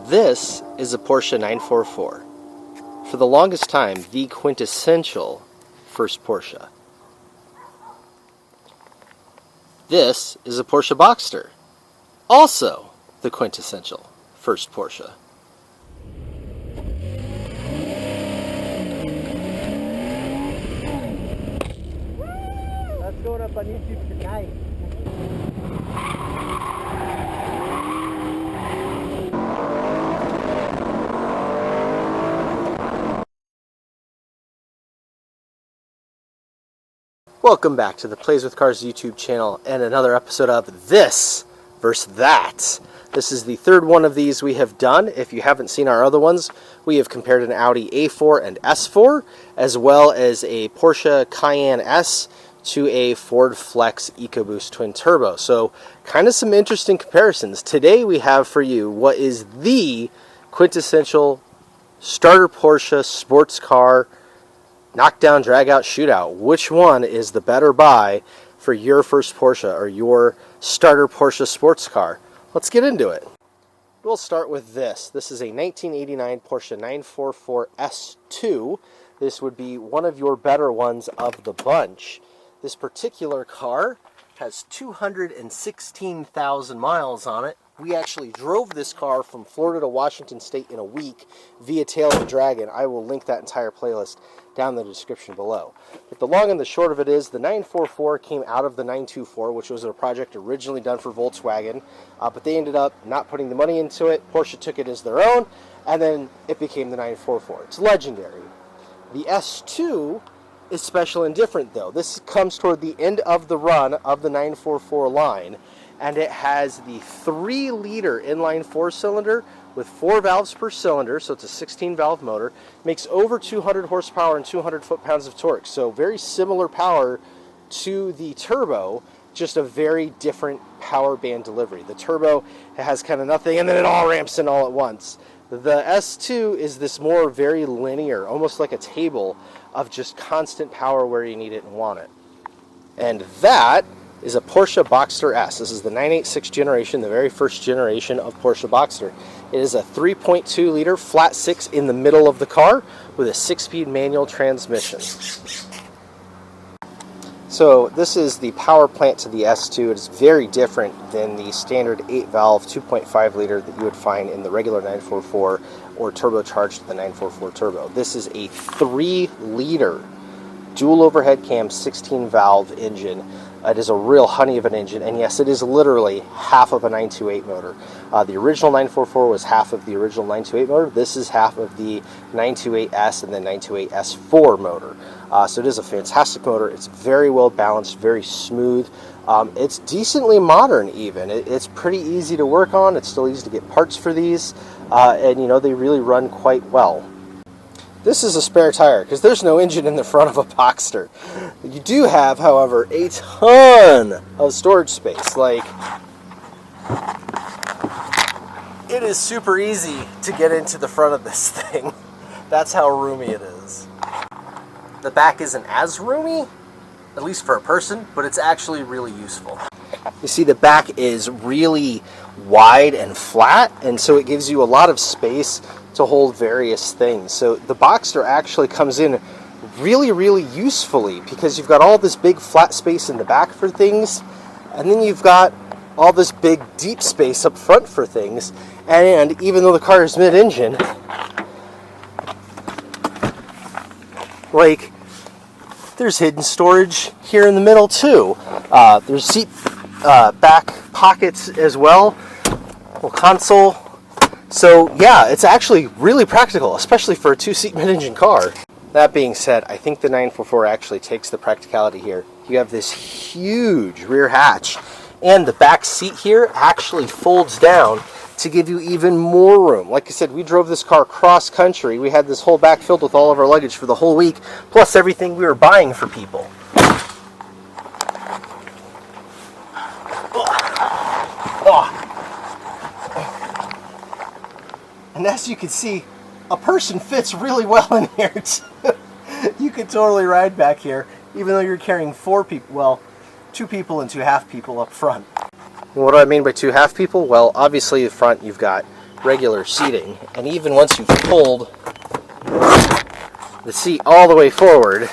This is a Porsche 944. For the longest time, the quintessential first Porsche. This is a Porsche Boxster. Also the quintessential first Porsche. That's going up on YouTube tonight. Welcome back to the Plays with Cars YouTube channel and another episode of This versus That. This is the third one of these we have done. If you haven't seen our other ones, we have compared an Audi A4 and S4, as well as a Porsche Cayenne S to a Ford Flex EcoBoost twin turbo. So kind of some interesting comparisons. Today we have for you what is the quintessential starter Porsche sports car knockdown, drag out, shootout. Which one is the better buy for your first Porsche or your starter Porsche sports car? Let's get into it. We'll start with this. This is a 1989 Porsche 944 S2. This would be one of your better ones of the bunch. This particular car has 216,000 miles on it. We actually drove this car from Florida to Washington State in a week via Tail of the Dragon. I will link that entire playlist down in the description below. But the long and the short of it is the 944 came out of the 924, which was a project originally done for Volkswagen, but they ended up not putting the money into it. Porsche took it as their own, and then it became the 944. It's legendary. The S2 is special and different, though. This comes toward the end of the run of the 944 line, and it has the 3-liter inline 4-cylinder with 4 valves per cylinder, so it's a 16-valve motor. Makes over 200 horsepower and 200 foot-pounds of torque, so very similar power to the turbo, just a very different power band delivery. The turbo has kind of nothing, and then it all ramps in all at once. The S2 is this more very linear, almost like a table of just constant power where you need it and want it. And that is a Porsche Boxster S. This is the 986 generation, the very first generation of Porsche Boxster. It is a 3.2 liter flat 6 in the middle of the car with a 6-speed manual transmission. So this is the power plant to the S2. It is very different than the standard 8-valve 2.5 liter that you would find in the regular 944 or turbocharged the 944 turbo. This is a 3-liter dual overhead cam 16-valve engine. It is a real honey of an engine, and yes, it is literally half of a 928 motor. The original 944 was half of the original 928 motor. This is half of the 928S and the 928S4 motor. So it is a fantastic motor. It's very well balanced, very smooth. It's decently modern even. It's pretty easy to work on. It's still easy to get parts for these, and you know, they really run quite well. This is a spare tire because there's no engine in the front of a Boxster. You do have, however, a ton of storage space. Like, it is super easy to get into the front of this thing. That's how roomy it is. The back isn't as roomy, at least for a person, but it's actually really useful. You see, the back is really wide and flat, and so it gives you a lot of space to hold various things. So the Boxster actually comes in really, really usefully because you've got all this big flat space in the back for things, and then you've got all this big deep space up front for things. And even though the car is mid-engine, like, there's hidden storage here in the middle too. There's seat back pockets as well, little console. So yeah, it's actually really practical, especially for a 2-seat mid-engine car. That being said, I think the 944 actually takes the practicality here. You have this huge rear hatch, and the back seat here actually folds down to give you even more room. Like I said, we drove this car cross country. We had this whole back filled with all of our luggage for the whole week, plus everything we were buying for people. And as you can see, a person fits really well in here too. You could totally ride back here, even though you're carrying 4 people, well, 2 people and 2 half people up front. And what do I mean by 2 half people? Well, obviously in front you've got regular seating. And even once you've pulled the seat all the way forward,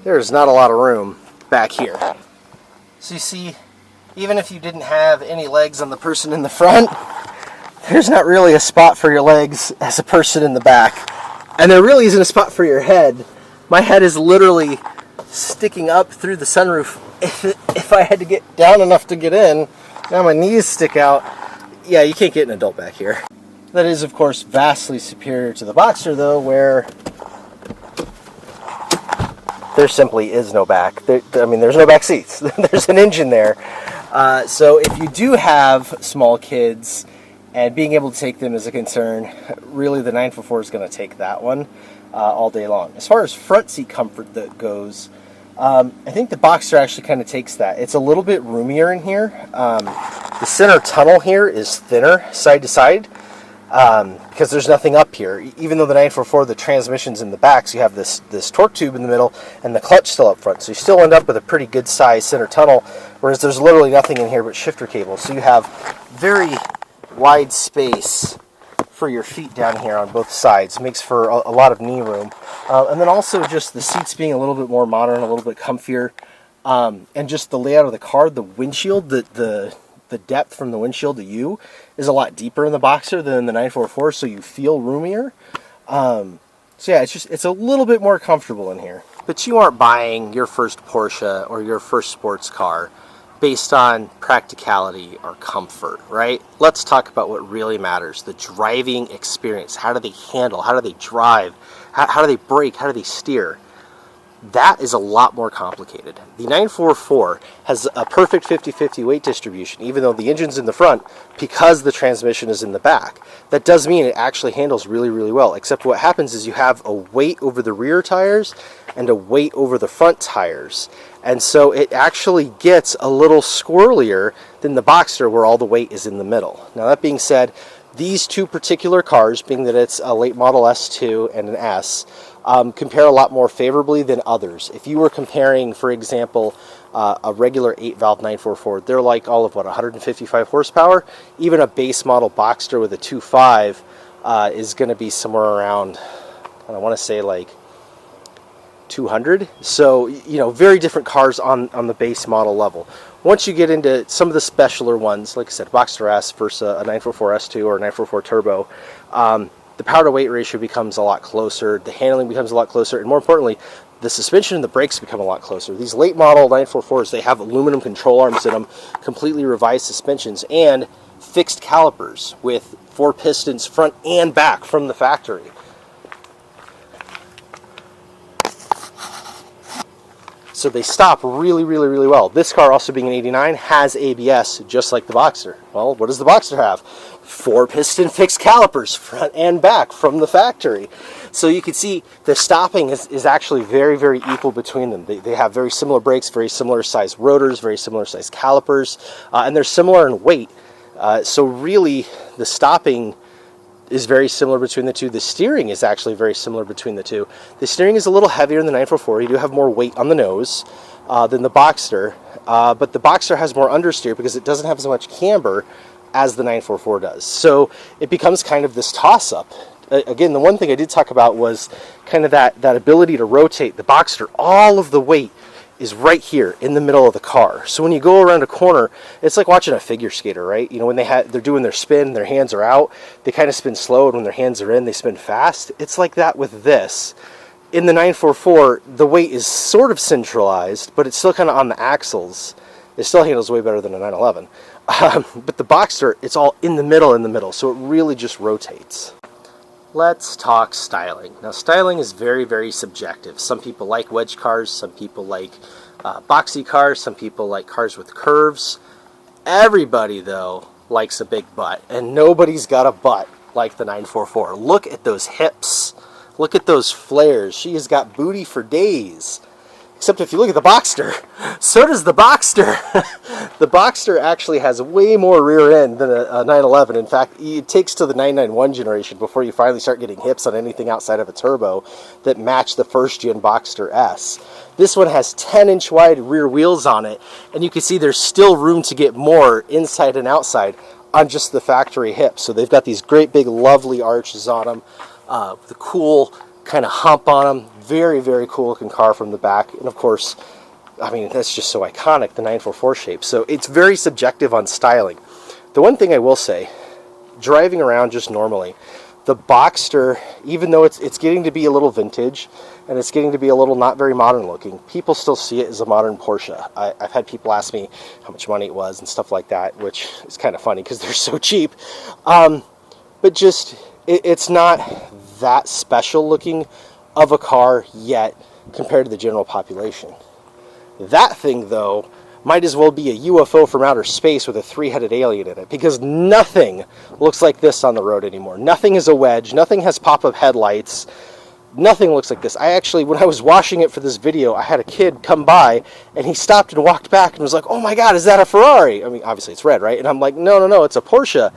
there's not a lot of room back here. So you see, even if you didn't have any legs on the person in the front, there's not really a spot for your legs as a person in the back. And there really isn't a spot for your head. My head is literally sticking up through the sunroof. If I had to get down enough to get in, now my knees stick out. Yeah, you can't get an adult back here. That is, of course, vastly superior to the Boxster, though, where there simply is no back. There's no back seats. There's an engine there. So if you do have small kids and being able to take them is a concern, really the 944 is going to take that one all day long. As far as front seat comfort that goes, I think the Boxster actually kind of takes that. It's a little bit roomier in here. The center tunnel here is thinner side to side because there's nothing up here. Even though the 944, the transmission's in the back, so you have this torque tube in the middle and the clutch still up front. So you still end up with a pretty good size center tunnel, whereas there's literally nothing in here but shifter cable. So you have very wide space for your feet down here on both sides. Makes for a lot of knee room. And then also just the seats being a little bit more modern, a little bit comfier, and just the layout of the car, the windshield, the depth from the windshield to you is a lot deeper in the Boxster than in the 944, so you feel roomier. So yeah, it's a little bit more comfortable in here. But you aren't buying your first Porsche or your first sports car based on practicality or comfort, right? Let's talk about what really matters, the driving experience. How do they handle? How do they drive? How do they brake? How do they steer? That is a lot more complicated. The 944 has a perfect 50-50 weight distribution, even though the engine's in the front, because the transmission is in the back. That does mean it actually handles really, really well, except what happens is you have a weight over the rear tires and a weight over the front tires. And so it actually gets a little squirrelier than the Boxster, where all the weight is in the middle. Now, that being said, these two particular cars, being that it's a late model S2 and an S, compare a lot more favorably than others. If you were comparing, for example, a regular 8-valve 944, they're like all of 155 horsepower. Even a base model Boxster with a 2.5 is going to be somewhere around, I want to say like 200. So, very different cars on the base model level. Once you get into some of the specialer ones, like I said, Boxster S versus a 944 S2 or a 944 Turbo, the power to weight ratio becomes a lot closer, the handling becomes a lot closer, and more importantly, the suspension and the brakes become a lot closer. These late model 944s, they have aluminum control arms in them, completely revised suspensions, and fixed calipers with 4 pistons front and back from the factory. So they stop really, really, really well. This car, also being an 89, has ABS just like the Boxster. Well, what does the Boxster have? 4 piston fixed calipers front and back from the factory. So you can see the stopping is actually very, very equal between them. They have very similar brakes, very similar size rotors, very similar size calipers, and they're similar in weight. So really, the stopping is very similar between the two. The steering is actually very similar between the two. The steering is a little heavier than the 944. You do have more weight on the nose than the Boxster, but the Boxster has more understeer because it doesn't have as much camber as the 944 does. So it becomes kind of this toss-up. Again, the one thing I did talk about was kind of that ability to rotate. The Boxster, all of the weight is right here in the middle of the car. So when you go around a corner, it's like watching a figure skater, right? When they're doing their spin, their hands are out, they kind of spin slow, and when their hands are in, they spin fast. It's like that with this. In the 944, the weight is sort of centralized, but it's still kind of on the axles. It still handles way better than a 911. But the Boxster, it's all in the middle, so it really just rotates. Let's talk styling. Now, styling is very, very subjective. Some people like wedge cars, some people like boxy cars, some people like cars with curves. Everybody, though, likes a big butt, and nobody's got a butt like the 944. Look at those hips. Look at those flares. She has got booty for days. Except if you look at the Boxster, so does the Boxster. The Boxster actually has way more rear end than a 911. In fact, it takes to the 991 generation before you finally start getting hips on anything outside of a turbo that match the first-gen Boxster S. This one has 10-inch wide rear wheels on it, and you can see there's still room to get more inside and outside. on just the factory hip. So they've got these great big lovely arches on them, the cool kind of hump on them. Very, very cool looking car from the back. And of course, I mean, that's just so iconic, the 944 shape. So it's very subjective on styling. The one thing I will say, driving around just normally, the Boxster, even though it's getting to be a little vintage and it's getting to be a little not very modern looking, people still see it as a modern Porsche. I've had people ask me how much money it was and stuff like that, which is kind of funny because they're so cheap. But just, it's not that special looking of a car yet compared to the general population. That thing, though, might as well be a UFO from outer space with a three-headed alien in it, because nothing looks like this on the road anymore. Nothing is a wedge. Nothing has pop-up headlights. Nothing looks like this. I actually, when I was washing it for this video, I had a kid come by, and he stopped and walked back and was like, "Oh my God, is that a Ferrari?" I mean, obviously it's red, right? And I'm like, no, it's a Porsche.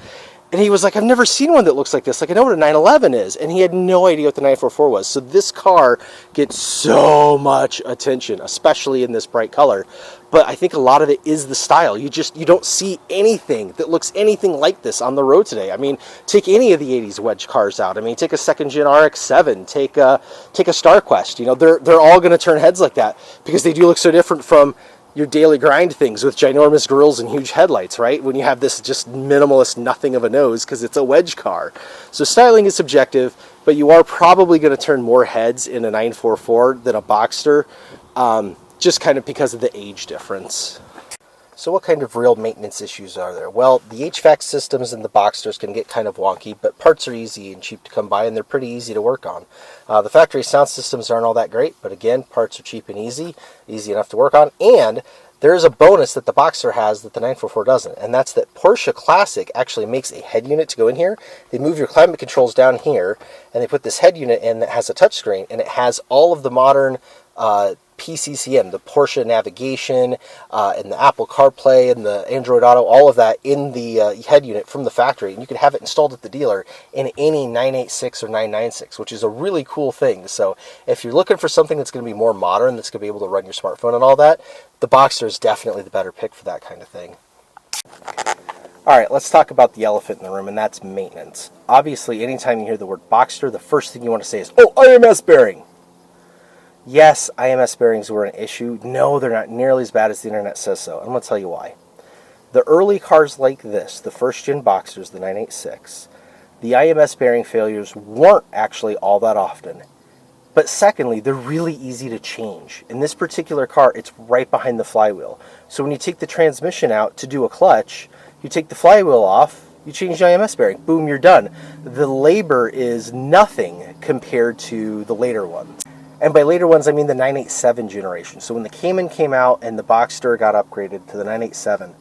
And he was like, "I've never seen one that looks like this. Like, I know what a 911 is." And he had no idea what the 944 was. So this car gets so much attention, especially in this bright color. But I think a lot of it is the style. You don't see anything that looks anything like this on the road today. I mean, take any of the 80s wedge cars out. I mean, take a second gen RX-7, take a StarQuest. You know, they're all going to turn heads like that because they do look so different from your daily grind things with ginormous grills and huge headlights, right? When you have this just minimalist nothing of a nose because it's a wedge car. So styling is subjective, but you are probably going to turn more heads in a 944 than a Boxster, just kind of because of the age difference. So what kind of real maintenance issues are there? Well, the HVAC systems in the Boxsters can get kind of wonky, but parts are easy and cheap to come by, and they're pretty easy to work on. The factory sound systems aren't all that great, but again, parts are cheap and easy enough to work on. And there is a bonus that the Boxster has that the 944 doesn't, and that's that Porsche Classic actually makes a head unit to go in here. They move your climate controls down here, and they put this head unit in that has a touchscreen, and it has all of the modern PCCM, the Porsche navigation, and the Apple CarPlay, and the Android Auto, all of that in the head unit from the factory. And you can have it installed at the dealer in any 986 or 996, which is a really cool thing. So if you're looking for something that's going to be more modern, that's going to be able to run your smartphone and all that, the Boxster is definitely the better pick for that kind of thing. Alright, let's talk about the elephant in the room, and that's maintenance. Obviously, anytime you hear the word Boxster, the first thing you want to say is, "Oh, IMS bearing!" Yes, IMS bearings were an issue. No, they're not nearly as bad as the internet says so. I'm going to tell you why. The early cars like this, the first-gen Boxsters, the 986, the IMS bearing failures weren't actually all that often. But secondly, they're really easy to change. In this particular car, it's right behind the flywheel. So when you take the transmission out to do a clutch, you take the flywheel off, you change the IMS bearing, boom, you're done. The labor is nothing compared to the later ones. And by later ones, I mean the 987 generation. So when the Cayman came out and the Boxster got upgraded to the 987,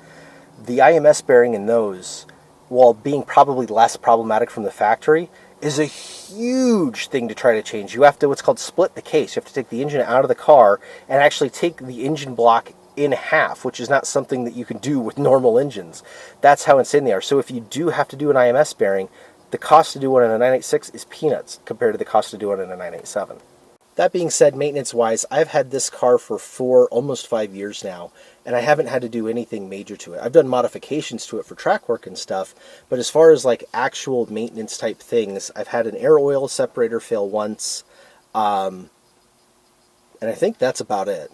the IMS bearing in those, while being probably less problematic from the factory, is a huge thing to try to change. You have to, what's called, split the case. You have to take the engine out of the car and actually take the engine block in half, which is not something that you can do with normal engines. That's how insane they are. So if you do have to do an IMS bearing, the cost to do one in a 986 is peanuts compared to the cost to do one in a 987. That being said, maintenance-wise, I've had this car for almost 5 years now, and I haven't had to do anything major to it. I've done modifications to it for track work and stuff, but as far as like actual maintenance type things, I've had an air oil separator fail once, and I think that's about it.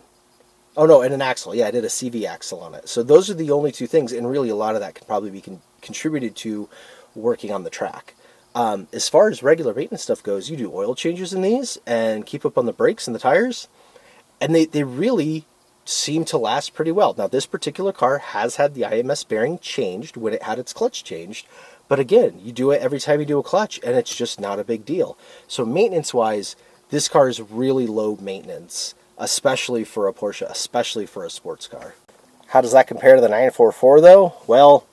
Oh no, and an axle. Yeah, I did a CV axle on it. So those are the only two things, and really a lot of that can probably be contributed to working on the track. As far as regular maintenance stuff goes, you do oil changes in these and keep up on the brakes and the tires, and they really seem to last pretty well. Now, this particular car has had the IMS bearing changed when it had its clutch changed, but again, you do it every time you do a clutch, and it's just not a big deal. So maintenance-wise, this car is really low maintenance, especially for a Porsche, especially for a sports car. How does that compare to the 944, though? Well,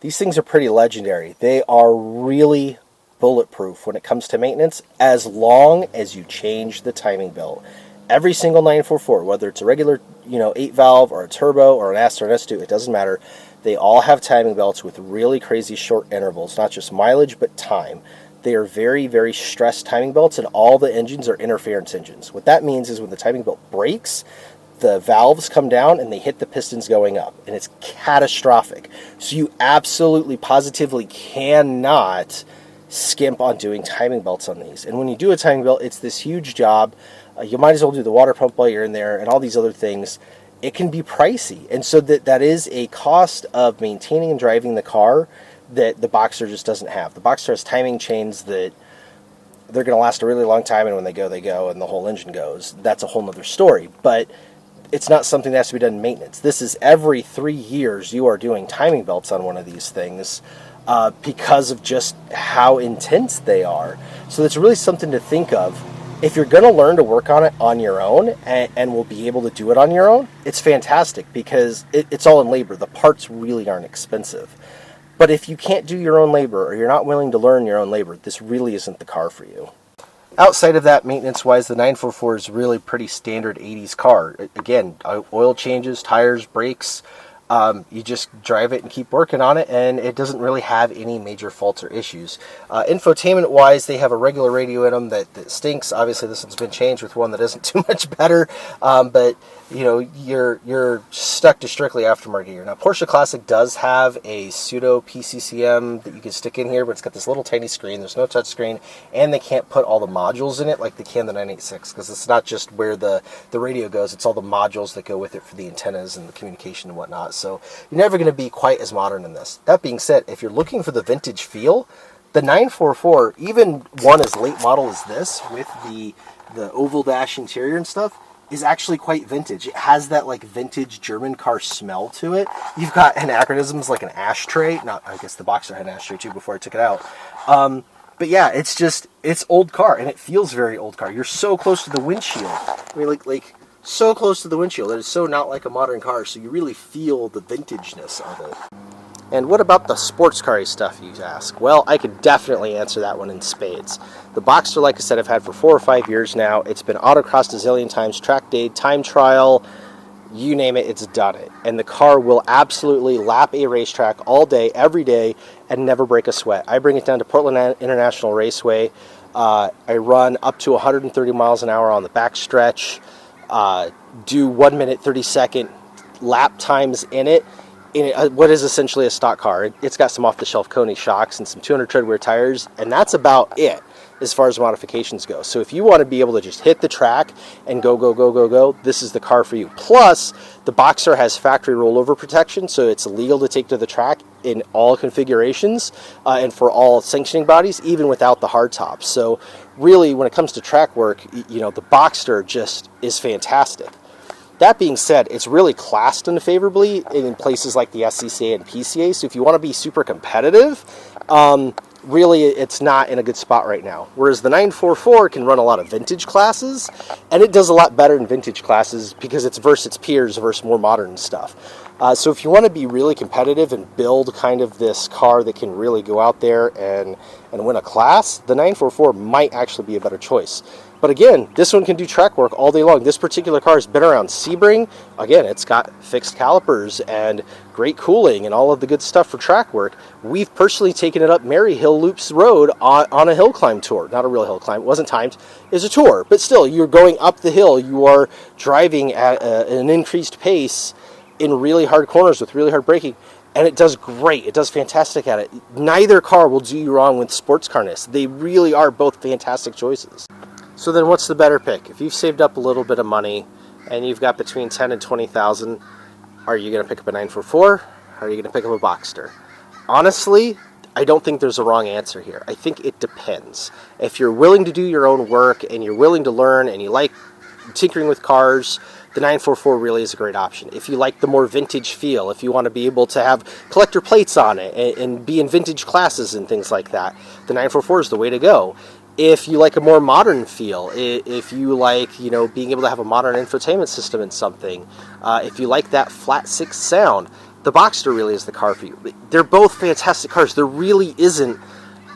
these things are pretty legendary. They are really bulletproof when it comes to maintenance, as long as you change the timing belt. Every single 944, whether it's a regular 8-valve or a turbo or an S or an S2, it doesn't matter. They all have timing belts with really crazy short intervals, not just mileage, but time. They are very, very stressed timing belts, and all the engines are interference engines. What that means is when the timing belt breaks, the valves come down and they hit the pistons going up, and it's catastrophic. So you absolutely positively cannot skimp on doing timing belts on these. And when you do a timing belt, it's this huge job. You might as well do the water pump while you're in there and all these other things. It can be pricey, and so that is a cost of maintaining and driving the car that the Boxster just doesn't have. The Boxster has timing chains that they're going to last a really long time, and when they go, and the whole engine goes. That's a whole nother story, but it's not something that has to be done in maintenance. This is every 3 years you are doing timing belts on one of these things because of just how intense they are. So it's really something to think of. If you're going to learn to work on it on your own and will be able to do it on your own, it's fantastic because it's all in labor. The parts really aren't expensive. But if you can't do your own labor or you're not willing to learn your own labor, this really isn't the car for you. Outside of that, maintenance-wise, the 944 is really pretty standard 80s car. Again, oil changes, tires, brakes. You just drive it and keep working on it, and it doesn't really have any major faults or issues. Infotainment-wise, they have a regular radio in them that stinks. Obviously, this one's been changed with one that isn't too much better, but you know, you're stuck to strictly aftermarket gear. Now, Porsche Classic does have a pseudo PCCM that you can stick in here, but it's got this little tiny screen. There's no touch screen, and they can't put all the modules in it like they can the 986, because it's not just where the radio goes, it's all the modules that go with it for the antennas and the communication and whatnot. So you're never going to be quite as modern in this. That being said, if you're looking for the vintage feel, the 944, even one as late model as this, with the oval dash interior and stuff, is actually quite vintage. It has that like vintage German car smell to it. You've got anachronisms like an ashtray. Not, I guess the Boxster had an ashtray too before I took it out. But yeah, it's old car, and it feels very old car. You're so close to the windshield. I mean, like so close to the windshield. It is so not like a modern car, so you really feel the vintageness of it. And what about the sports car stuff, you ask? Well, I could definitely answer that one in spades. The Boxster, like I said, I've had for 4 or 5 years now. It's been autocrossed a zillion times, track day, time trial, you name it, it's done it. And the car will absolutely lap a racetrack all day, every day, and never break a sweat. I bring it down to Portland International Raceway. I run up to 130 miles an hour on the backstretch, do 1 minute, 30-second lap times in it. What is essentially a stock car. It's got some off-the-shelf Koni shocks and some 200 tread-wear tires, and that's about it as far as modifications go. So if you want to be able to just hit the track and go, this is the car for you. Plus, the Boxster has factory rollover protection, so it's legal to take to the track in all configurations and for all sanctioning bodies, even without the hardtop. So really, when it comes to track work, you know, the Boxster just is fantastic. That being said, it's really classed unfavorably in places like the SCCA and PCA, so if you want to be super competitive, really it's not in a good spot right now. Whereas the 944 can run a lot of vintage classes, and it does a lot better in vintage classes because it's versus its peers versus more modern stuff. So if you want to be really competitive and build kind of this car that can really go out there and win a class, the 944 might actually be a better choice. But again, this one can do track work all day long. This particular car has been around Sebring. Again, it's got fixed calipers and great cooling and all of the good stuff for track work. We've personally taken it up Mary Hill Loops Road on a hill climb tour. Not a real hill climb. It wasn't timed. It's a tour. But still, you're going up the hill. You are driving at an increased pace in really hard corners with really hard braking. And it does great. It does fantastic at it. Neither car will do you wrong with sports carness. They really are both fantastic choices. So then what's the better pick? If you've saved up a little bit of money and you've got between 10 and 20,000, are you going to pick up a 944 or are you going to pick up a Boxster? Honestly, I don't think there's a wrong answer here. I think it depends. If you're willing to do your own work and you're willing to learn and you like tinkering with cars, the 944 really is a great option. If you like the more vintage feel, if you want to be able to have collector plates on it and be in vintage classes and things like that, the 944 is the way to go. If you like a more modern feel, if you like, you know, being able to have a modern infotainment system in something, if you like that flat six sound, the Boxster really is the car for you. They're both fantastic cars. There really isn't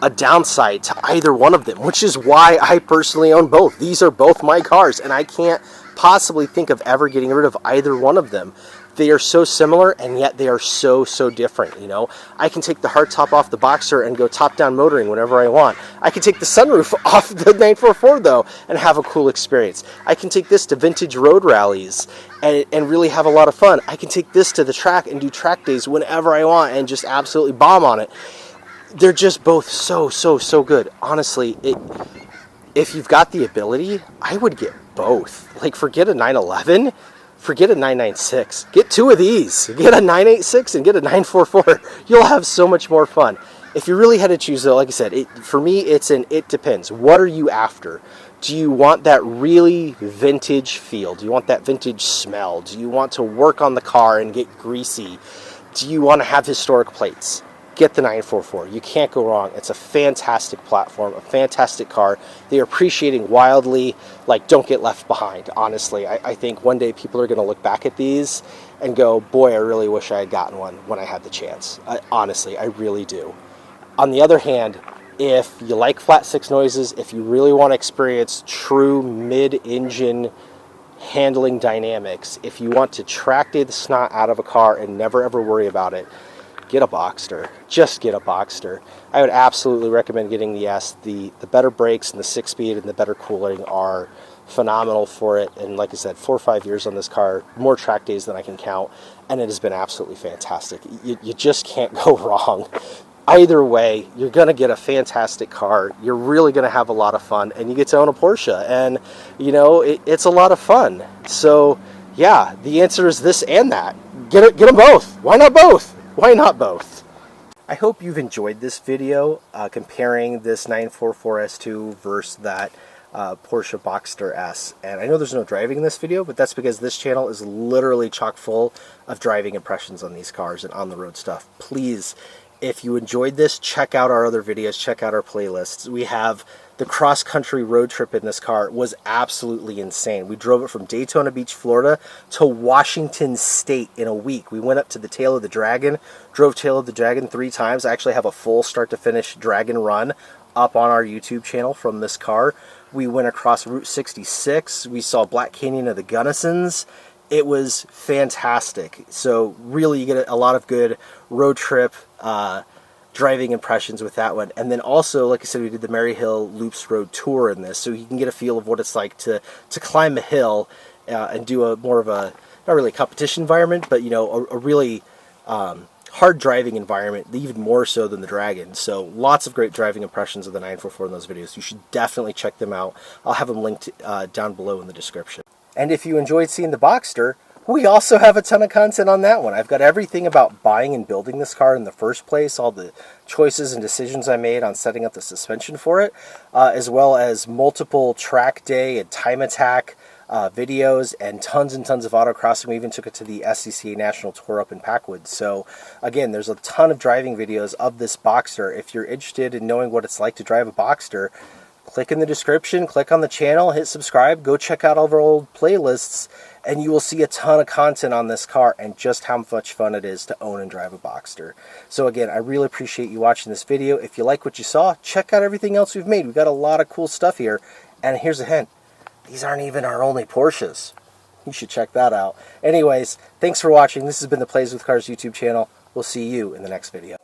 a downside to either one of them, which is why I personally own both. These are both my cars, and I can't possibly think of ever getting rid of either one of them. they are so similar, and yet they are so different, you know? I can take the hardtop off the Boxster and go top-down motoring whenever I want. I can take the sunroof off the 944, though, and have a cool experience. I can take this to vintage road rallies and really have a lot of fun. I can take this to the track and do track days whenever I want and just absolutely bomb on it. They're just both so good. Honestly, if you've got the ability, I would get both. Like, forget a 911. Forget a 996. Get two of these. Get a 986 and get a 944. You'll have so much more fun. If you really had to choose, though, like I said, for me, it depends. What are you after? Do you want that really vintage feel? Do you want that vintage smell? Do you want to work on the car and get greasy? Do you want to have historic plates? Get the 944. You can't go wrong. It's a fantastic platform, a fantastic car. They are appreciating wildly. Like, don't get left behind, honestly. I think one day people are going to look back at these and go, boy, I really wish I had gotten one when I had the chance. Honestly, I really do. On the other hand, if you like flat six noises, if you really want to experience true mid-engine handling dynamics, if you want to track day the snot out of a car and never ever worry about it, get a Boxster. Just get a Boxster. I would absolutely recommend getting the S. The better brakes and the 6-speed and the better cooling are phenomenal for it. And like I said, 4 or 5 years on this car, more track days than I can count, and it has been absolutely fantastic. You just can't go wrong. Either way, you're going to get a fantastic car. You're really going to have a lot of fun, and you get to own a Porsche. And, you know, it's a lot of fun. So, yeah, the answer is this and that. Get them both. Why not both? Why not both? I hope you've enjoyed this video comparing this 944 S2 versus that Porsche Boxster S. And I know there's no driving in this video, but that's because this channel is literally chock full of driving impressions on these cars and on-the-road stuff. Please, if you enjoyed this, check out our other videos, check out our playlists. We have the cross-country road trip in this car. It was absolutely insane. We drove it from Daytona Beach, Florida to Washington State in a week. We went up to the Tail of the Dragon, drove Tail of the Dragon 3 times. I actually have a full start-to-finish Dragon run up on our YouTube channel from this car. We went across Route 66. We saw Black Canyon of the Gunnisons. It was fantastic. So really, you get a lot of good road trip driving impressions with that one. And then also, like I said, we did the Maryhill Loops Road Tour in this, so you can get a feel of what it's like to climb a hill and do a more of a, not really a competition environment, but, you know, a really hard driving environment, even more so than the Dragon. So lots of great driving impressions of the 944 in those videos. You should definitely check them out. I'll have them linked down below in the description. And if you enjoyed seeing the Boxster, we also have a ton of content on that one. I've got everything about buying and building this car in the first place, all the choices and decisions I made on setting up the suspension for it, as well as multiple track day and time attack videos and tons of autocrossing. We even took it to the SCCA National Tour up in Packwood. So again, there's a ton of driving videos of this Boxster. If you're interested in knowing what it's like to drive a Boxster, click in the description, click on the channel, hit subscribe, go check out all of our old playlists, and you will see a ton of content on this car and just how much fun it is to own and drive a Boxster. So again, I really appreciate you watching this video. If you like what you saw, check out everything else we've made. We've got a lot of cool stuff here. And here's a hint. These aren't even our only Porsches. You should check that out. Anyways, thanks for watching. This has been the Plays with Cars YouTube channel. We'll see you in the next video.